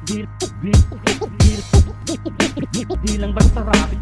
Di lang basta rapid.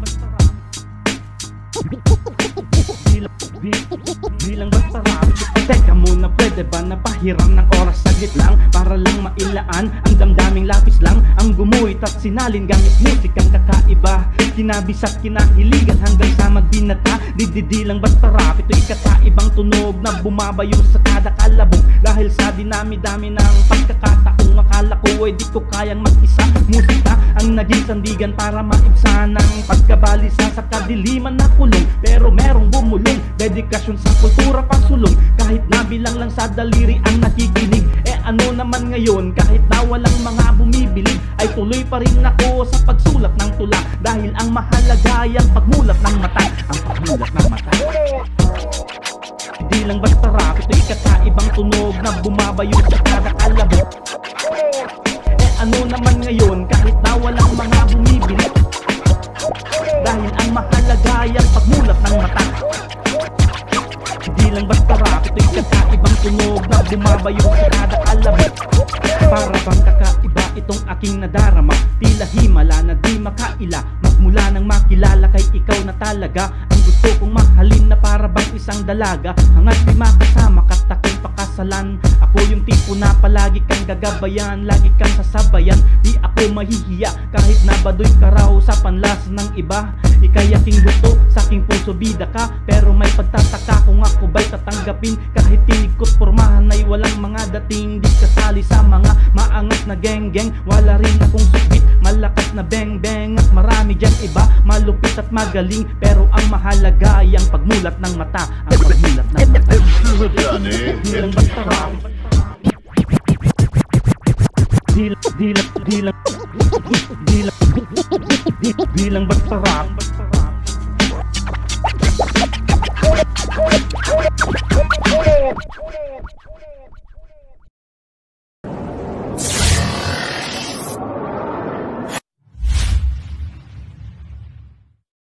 Di lang basta rapid. Teka muna, pwede ba napahiram ng oras saglit lang para lang mailaan ang damdaming lapis lang ang gumuhit at sinalin gamit musikang kakaiba, kinabis at kinahiligan hanggang sa magbinata. Di lang basta rap, ito'y kakaibang tunog na bumabayo sa kada kalabog dahil sa dinami-dami ng pagkakataong akala ko ay di ko kayang mag-isa. Musika ang naging sandigan para maibsan ang pagkabalisa sa kadiliman na kulong, pero merong bumulong dedikasyon sa kultura pagsulong. Kahit nabilang lang sa daliri ang nakikinig, ano naman ngayon kahit na walang mga bumibili, ay tuloy pa rin ako sa pagsulat ng tula dahil ang mahalaga ay ang pagmulat ng mata. Ang pagmulat ng mata. Di lang basta rap, ito'y kakaibang tunog na bumabayo sa kada kalabog. Ano naman ngayon kahit na walang mga bumibili, dahil ang mahalaga ay ang pagmulat ng mata. Di lang basta rap, ito'y kakaibang tunog na bumabayo sa kada kalabog. Para bang kakaiba itong aking nadarama, tila himala na di makaila. Magmula nang makilala kay ikaw na talaga ang gusto kong mahalin na para bang isang dalaga. Hangat di makasama ka't aking pakasalan. Ako yung tipo na palagi kang gagabayan, lagi kang sasabayan. Di ako mahihiya kahit nabadoy ka raw sa panlasa ng iba. Ika'y aking gusto, sa aking puso bida ka, pero may pagtataka kung ako ba'y tatanggapin. Kahit tinig ko't pormahan ay walang mga dating, di kasali sa mga maangas na geng-geng. Wala rin akong sukbit, malakas na beng-beng at marami dyan iba, malupit at magaling, pero ang mahalaga ay ang pagmulat ng mata. Ang pagmulat ng mata. Di lang basta rap, di lang basta rap.